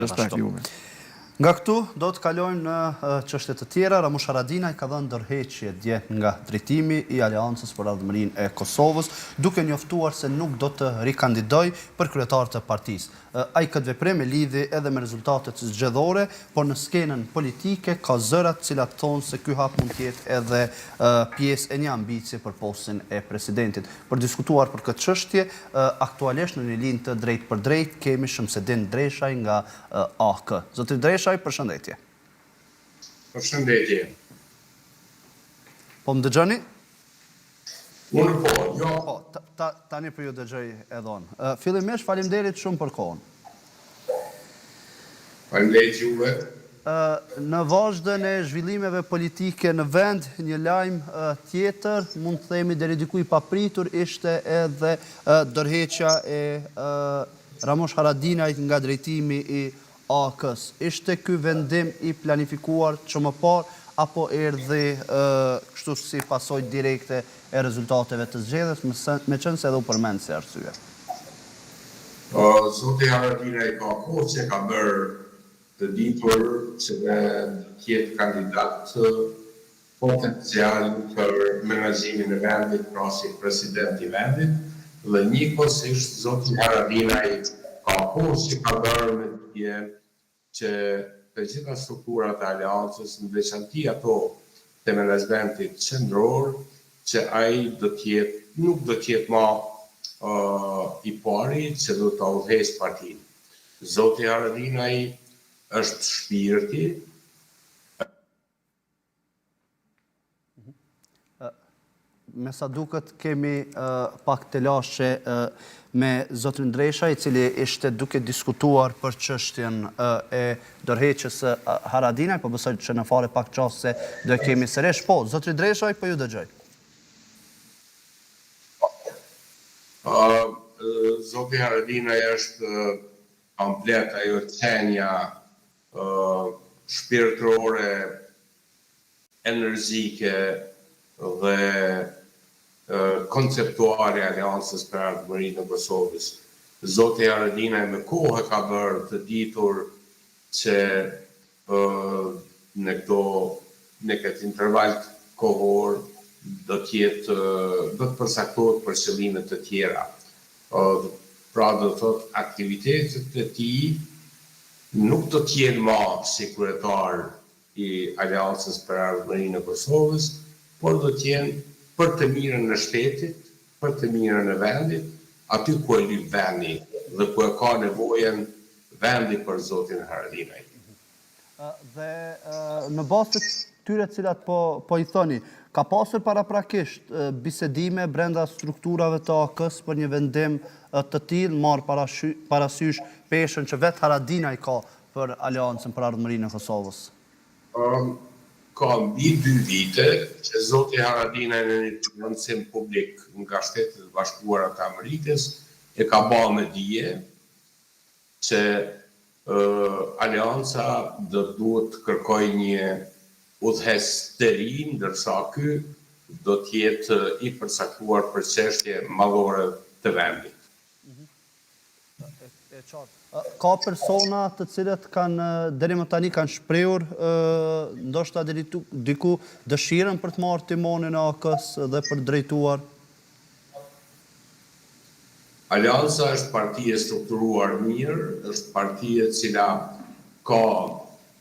Respekt juve. Nga këtu do të kalojmë në çështje të tjera. Ramush Haradinaj ka dhënë ndërheqje dje nga drejtimi i Aleancës për Ardhmërinë e Kosovës, duke njoftuar se nuk do të rikandidoj për kryetar të partisë. Ai këtë veprim e lidhi edhe me rezultatet zgjedhore, por në skenën politike ka zëra të cilat thonë se ky hap mund të jetë edhe pjesë e një ambicie për postin e presidentit. Për diskutuar për këtë çështje, aktualisht në një linjë të drejtë për drejtë kemi Shamsedin Dreshaj nga AK. Zoti Dreshaj, përshëndetje. Përshëndetje. Po më dëgjoni? Unë po, jo. Po, tani për ju dëgjoj edhe unë. Fillimisht faleminderit shumë për kohën. Faleminderit juve. Në vazhdën e zhvillimeve politike në vend, një lajm tjetër, mund të themi deri diku i papritur, ishte edhe ndërheqja e Ramush Haradinajt nga drejtimi i AK-s. Ishte ky vendim i planifikuar që më parë, apo erdhi kështu si pasojë direkte e rezultateve të zgjedhjes, me qenë se edhe u përmend si arsye? Zoti Haradinaj ka kohë që ka bërë të ditur që tjetë kandidat potencial për menaxhimin e vendit, pra si president i vendit, dhe njëkohësisht zoti Haradinaj ka kohë që ka bërë me tje që të gjitha strukturat e aleancës, në veçanti ato të menaxhmentit qendror, që ai nuk do të jetë më i pari që do të udhëheqë partinë. Zoti Haradinaj është shpirti. Me sa duket kemi pak të lashe me zotin Dreshaj, i cili ishte duke diskutuar për çështjen e ndërheqjes së Haradinaj, po besoj që në fare pak çast se do e kemi sërish. Po, zotri Dreshaj, po ju dëgjoj. Zoti Haradinaj është komplet ajo qenja shpirtërore, energjike dhe konceptuale Aleancës për Ardhmërinë e Kosovës. Zoti Haradinaj me kohë ka bërë të ditur që në këtë interval kohor do të përsaktohet për qëllime të tjera. Pra do të thotë aktivitetet e tij nuk do të jenë më si kryetar i Aleancës për Ardhmërinë e Kosovës, por do të jenë për të mirën e shtetit, për të mirën e vendit, aty ku e lyp vendi dhe ku e ka nevojën vendi për zotin Haradinaj. Dhe në bazë të këtyre cilat po i thoni, ka pasur paraprakisht bisedime brenda strukturave të AK-s për një vendim të tillë, marr parasysh peshën që vetë Haradinaj ka për Aleancën për Ardhmërinë e Kosovës? Ka mbi 2 vite që zoti Haradinaj në një prononcim publik nga Shtetet e Bashkuara të Amerikës e ka bërë me dije që Aleanca duhet të kërkojë një udhëhes të ri, ndërsa ky do të jetë i përcaktuar për çështje madhore të vendit. Ka persona të cilët deri më tani kanë shprehur ndoshta deri diku dëshirën për të marrë timonin e AK-s dhe për drejtuar? Aleanca është parti e strukturuar mirë, është parti e cila ka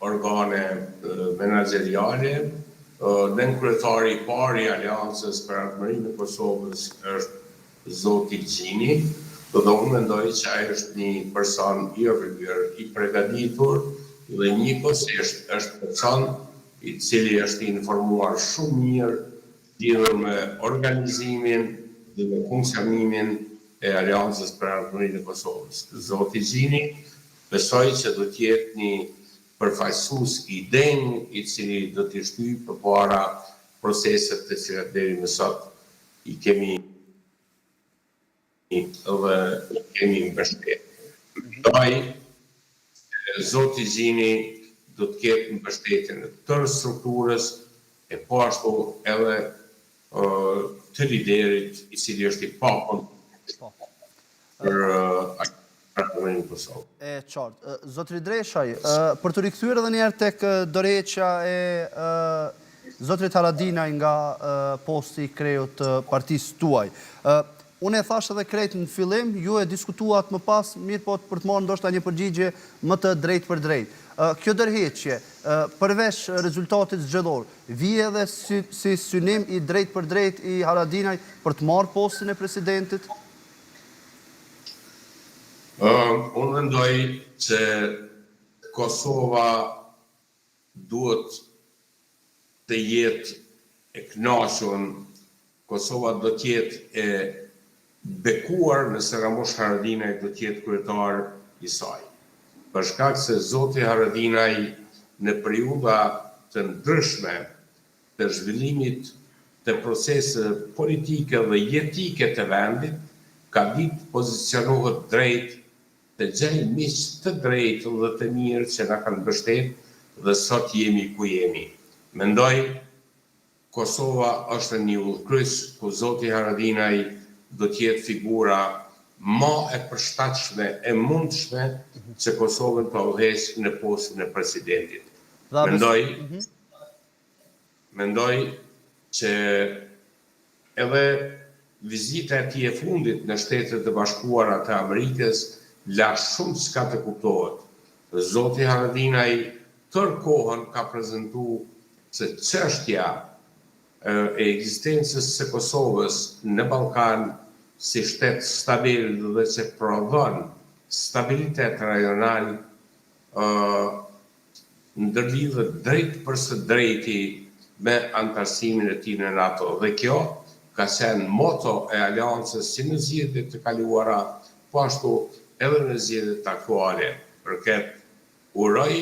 organe menaxheriale, dhe kryetari i parë i Aleancës për Ardhmërinë e Kosovës është zoti Gjini, dhe unë mendoj që ai është një person i rritur, i përgatitur dhe njëkohësisht është person i cili është informuar shumë mirë lidhur me organizimin dhe me funksionimin e Aleancës për Ardhmërinë e Kosovës. Zoti Gjini besoj që do të jetë një përfaqësues i denj i cili do të shtyjë përpara proceset të cilat deri më sot i kemi mbështetur. Mendoj zoti Gjini do të ketë mbështetjen e tërë strukturës e po ashtu edhe të liderit i cili është i papën për Parlamentin e Kosovës. E qartë. Zotri Dreshaj, për të rikthyer edhe njerë tek dorëheqja e Zotrit Haradinaj nga posti i kreut të partisë tuaj. Unë e thash edhe krejt në fillim, ju e diskutuat më pas, mirë po për të marrë ndoshta një përgjigje më të drejt për drejt. Kjo dorëheqje, përveç rezultatit zgjedhor, vije edhe si synim i drejt për drejt i Haradinaj për të marrë postin e presidentit? Unë mendoj që Kosova duhet të jetë e kënaqur, Kosova do të jetë e bekuar nëse Ramush Haradinaj do të jetë kryetar i saj. Për shkak se zoti Haradinaj në periudha të ndryshme të zhvillimit të proceseve politike dhe jetike të vendit, ka ditë pozicionohet drejt të gjej miq të drejtë dhe të mirë që na kanë mbështetur dhe sot jemi ku jemi. Mendoj Kosova është një udhkryq ku zoti Haradinaj do të jetë figura më e përshtatshme e mundshme që Kosovën të udhëheqë në postin e presidentit. Mendoj që edhe vizita e tij e fundit në Shtetet e Bashkuara të Amerikës la shumë çka të kuptohet. Zoti Haradinaj tërë kohën ka prezantuar se çështja e ekzistencës së Kosovës në Ballkan si shtet stabil dhe që prodhon stabilitet rajonal ndërlidhet drejt për së drejti me antarësimin e tij në NATO. Dhe kjo ka qenë moto e aleancës si në zgjedhjet të kaluara, po ashtu edhe në zgjedhjet aktuale. Përket uroj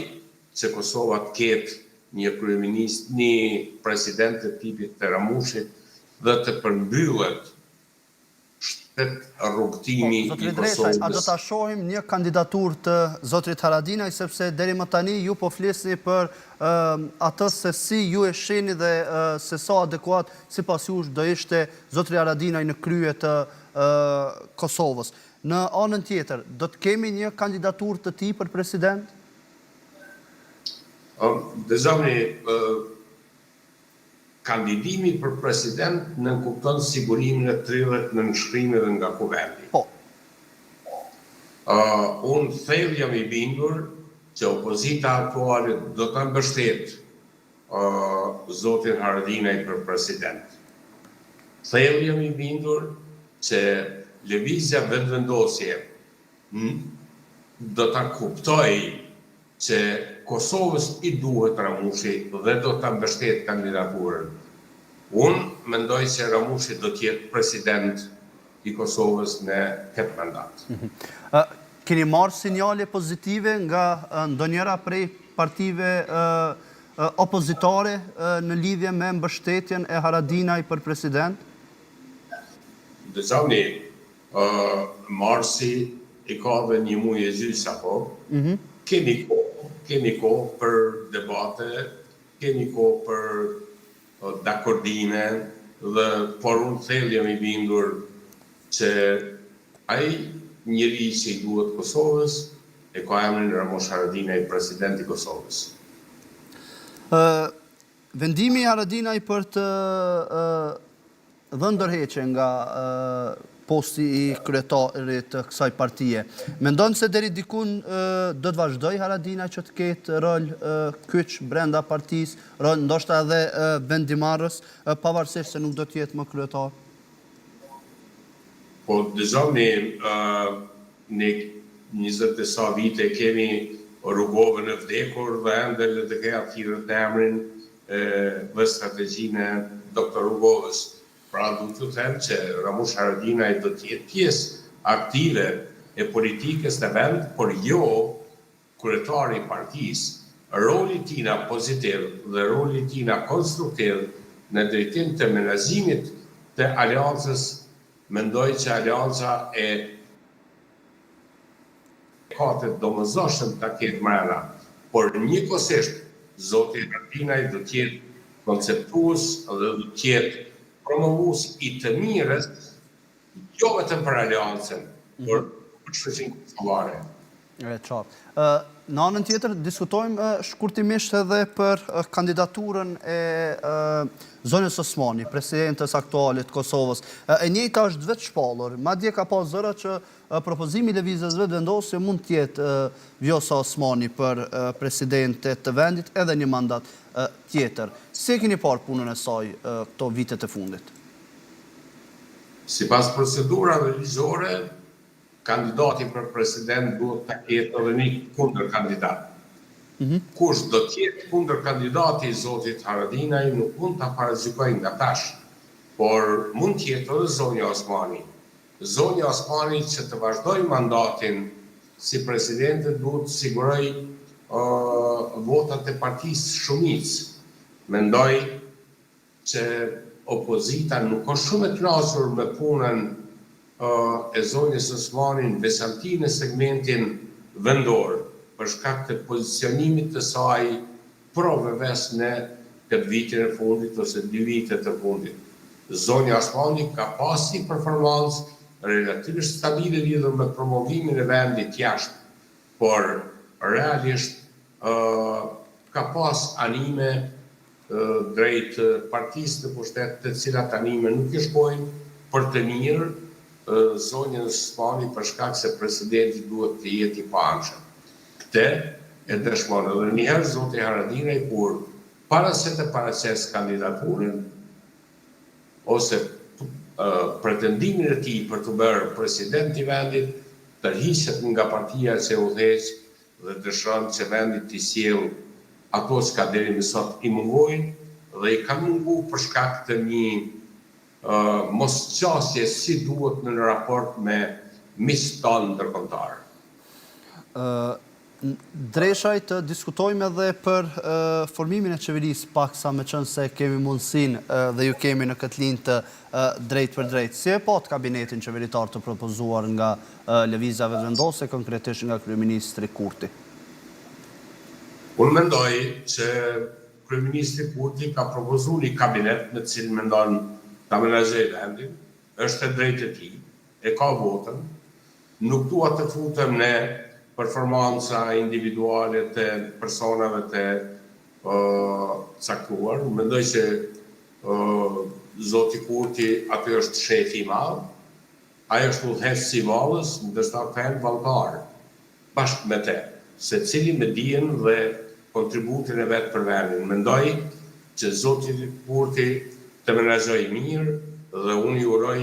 që Kosova të ketë një kryeminist, një president të tipit të Ramushit dhe të përmbyllet shtet rrugtimi i Zotri Kosovës. Dreshaj, a do ta shohim një kandidaturë të zotrit Haradinaj, sepse deri më tani ju po flisni për atë se si ju e shihni dhe se sa adekuat sipas jush do ishte zotri Haradinaj në krye të Kosovës. Në anën tjetër, do të kemi një kandidaturë të tij për president? Dëzoni, kandidimi për president nënkupton sigurimin e 30 nënshkrimeve nga kuvendi. Po. Unë thellë jam i bindur që opozita aktuale do të mbështet zotin Haradinaj për president. Thellë jam i bindur që lëvizja vetëvendosje do ta kuptojë që Kosovës i duhet Ramushi dhe do ta mbështet kandidaturën. Unë mendoj se Ramushi do të jetë president i Kosovës në këtë mandat. Keni marrë sinjale pozitive nga ndonjëra prej partive opozitare në lidhje me mbështetjen e Haradinaj për president? Dëzoni, marsi i ka dhe një muaj e gjys apo, keni kohë për debate, keni kohë për dakordime, dhe por unë thellë jam i bindur që ai njeri që i duhet Kosovës e ka emrin Ramush Haradinaj, president i Kosovës. Vendimi i Haradinaj për të dhënë ndërheqje nga posti i kryetarit të kësaj partije. Mendon se deri dikun do të vazhdoj Haradinaj që të ketë rol kyç brenda partisë, rol ndoshta edhe vendimarrës, pavarësisht se nuk do të jetë më kryetar? Po dëzoni, ne 20 e sa vite kemi Rugovën e vdekur dhe ende le të keja thirrët emrin dhe strategjinë e doktor Rugovës. Pra du të them që Ramush Haradinaj do të jetë pjesë aktive e politikës të vend, por jo kryetari i partisë. Roli tina pozitiv dhe roli tina konstruktiv në drejtim të menaxhimit të aleancës, mendoj që aleanca e ka të domosdoshëm ta ketë mbrana, por njëkohësisht zoti Haradinaj do të jetë konceptues dhe do të jetë promovues i të mirës, jo vetëm për aleancën, por për shoqërinë kosovare. E qartë. Në anën tjetër, diskutojmë shkurtimisht edhe për kandidaturën e Zonjës Osmani, presidentes aktuale të Kosovës. E njëjta është vetë shpallur, madje ka pas zëra që propozimi i lëvizjes vetëvendosur se mund të jetë Vjosa Osmani për presidente të vendit edhe një mandat tjetër. Si e keni parë punën e saj këto vitet e fundit? Sipas procedurave ligjore, kandidati për president duhet të ketë edhe një kundër kandidat. Kush do të jetë kundër kandidati i zotit Haradinaj nuk mund ta paraqyjoj nga tash, por mund të jetë edhe zonja Osmani. Zonja Osmani që të vazhdojë mandatin si presidente duhet të siguroj votat e partisë shumicë. Mendoj që opozita nuk është shumë e kënaqur me punën e zonjës Osmani në veçanti në segmentin vendor, për shkak të pozicionimit të saj proveves në këtë vitin e fundit ose 2 vitet e fundit. Zonja Osmani ka pasi performancë relativisht stabile lidhur me promovimin e vendit jashtë, por realisht ka pas anime drejt partisë të pushtet, të cilat anime nuk i shkojnë për të mirë zonjën Osmani për shkak se presidenti duhet të jetë i paanshëm. Këtë e dëshmon edhe njëherë zoti Haradinaj kur para se të paraqes kandidaturën ose pretendimin e tij për të bërë president i vendit, tërhiqet nga partia që udhëheq dhe dëshiron që vendi të sjellë ato që ka deri më sot i mungojnë dhe i ka mungu për shkak të një mosqasje si duhet në raport me miqtë tanë ndërkombëtar. Dreshaj të diskutojmë edhe për formimin e qeverisë, paksa me qenë se kemi mundësinë dhe ju kemi në këtë linjë të drejt për drejt. Si e pat kabinetin qeveritar të propozuar nga lëvizja vetëvendosur, konkretisht nga kryeministri Kurti? Unë mendoj që kryeministri Kurti ka propozuar një kabinet me të cilin mendon ta menaxhojë vendin, është e drejtë e tij, e ka votën, nuk dua të futem në performanca individuale të personave të caktuar. Mendoj që zoti Kurti aty është shefi i madh, ai është udhëheqësi i vallës, ndërsa ka vallëtar bashkë me të, secili me dijen dhe kontributin e vet për vendin. Mendoj që zoti Kurti të menaxhojë mirë dhe unë ju uroj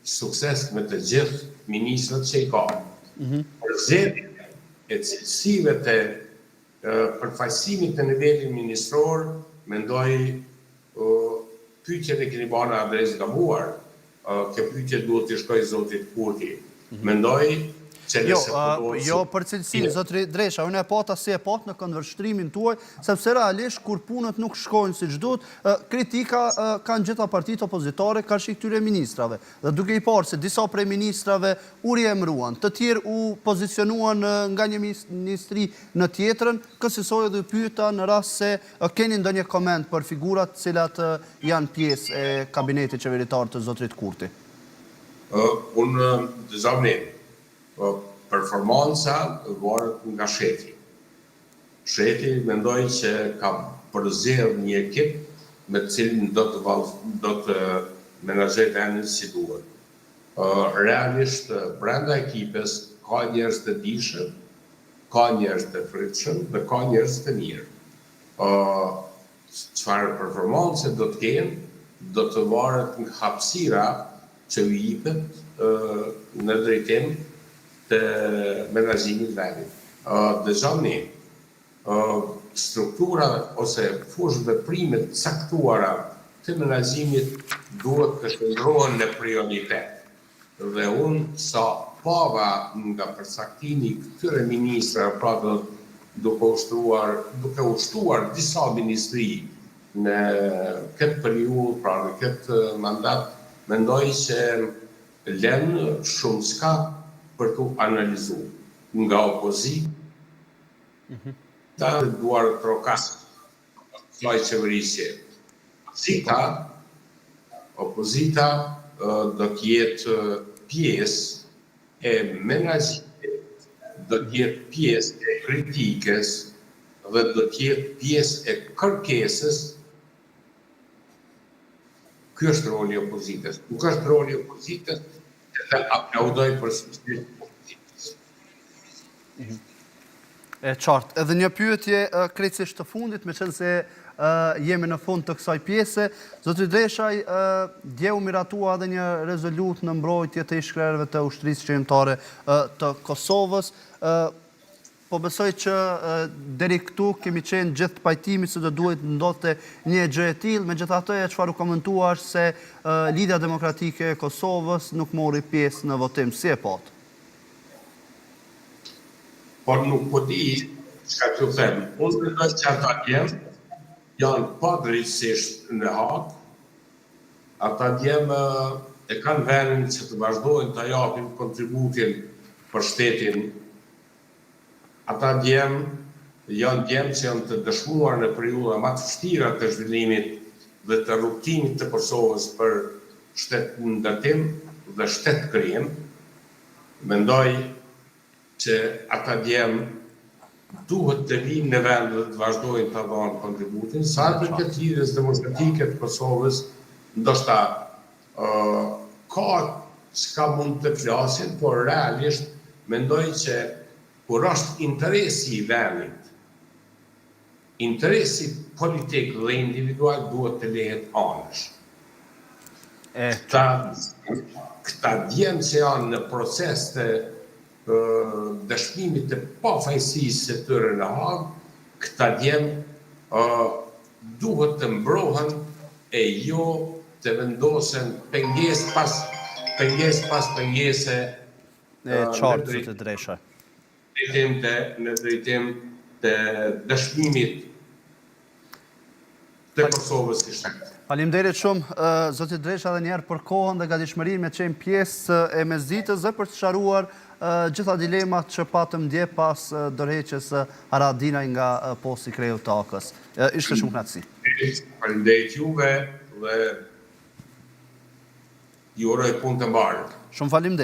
sukses me të gjithë ministrat që i ka. Përzgjedhjen e cilësive të përfaqësimit të nivelit ministror, mendoj pyetjen e keni bërë në adresë gabuar. Kjo pyetje duhet t'i shkojë zotit Kurti. Mendoj Jo për cilësinë, zotri Dresha, unë e pata si e pat në këndvështrimin tuaj, sepse realisht kur punët nuk shkojnë siç duhet, kritika kanë gjitha partitë opozitare karshi këtyre ministrave. Dhe duke i parë se disa prej ministrave u riemëruan, të tjerë u pozicionuan nga një ministri në tjetrën, kësaj edhe pyeta në rast se keni ndonjë koment për figurat cilat janë pjesë e kabinetit qeveritar të zotrit Kurti. Unë dëzonim. Performanca varet nga shefi. Shefi mendoj që ka përzgjedhur një ekip me të cilin do të menaxhojë vendin si duhet. Realisht brenda ekipes ka njerëz të dijshëm, ka njerëz të frytshëm dhe ka njerëz të mirë. Çfarë performance do të kenë, do të varet nga hapësira që u jepet në drejtim të menaxhimit vendit. Dëgjoni, struktura ose fushë veprime të caktuara të menaxhimit duhet të shndrohen në prioritet. Dhe unë sa pava nga përcaktimi këtyre ministrave, pra duke ushtuar disa ministri në këtë periudhë, pra në këtë mandat, mendoj që lënë shumë s'ka për të analizuar nga opozita, duar trokas kësaj qeverisje. Opozita do të jetë pjesë e menaxhimit do t'jetë pjesë e kritikës dhe do t'jetë pjesë e kërkesës. Ky është roli i opozitës. Nuk është roli i opozitës të aplaudoj përsërisht opozitës. E qartë. Edhe një pyetje krejtësisht të fundit, me qenë se jemi në fund të kësaj pjese. Zoti Dreshaj, dje u miratua edhe një rezolut në mbrojtje të ish-krerëve të ushtrisë qendrore të Kosovës. Po besoj që deri këtu kemi qenë gjithë pajtimi se do duhet ndodhte një gjë e tillë, megjithatë çfarë u komentua është se Lidhja Demokratike e Kosovës nuk mori pjesë në votim. Si e pat? Por nuk po di çka të them. Unë mendoj që ata janë padrejtësisht në Hag. Ata e kanë vendin që të vazhdojnë të japin kontributin për shtetin. Ata janë djemë që janë të dëshmuar në periudha më të vështira të zhvillimit dhe të rrugtimit të Kosovës për shtetë ndërtim dhe shtetë krijim. Mendoj që ata djemë duhet të vinë në vend dhe të vazhdojnë të dhanë kontributin, sa për këtë lidhjes demokratike të Kosovës, ndoshta ka çka mund të flasin, por realisht mendoj që kur është interesi i vendit, interesi politik dhe individual duhet të lehet anësh. Këta djemë që janë në proces të dëshmimit të pafajësisë së tyre në Hag, këta djemë duhet të mbrohen e jo të vendosen pengesë pas pengese E qartë, Zoti Dreshaj. Në drejtim të dëshmimit të Kosovës së shtet. Faleminderit shumë, Zoti Dresha, edhe njerë për kohën dhe gatishmërinë me qenë pjesë e mesditës dhe për të sqaruar gjitha dilemat që patëm dje pas dorëheqjes Haradinaj nga posti kreu të AK-s. Ishte shumë kënaqësi. Faleminderit juve dhe ju uroj punë të mbarë. Shumë faleminderit.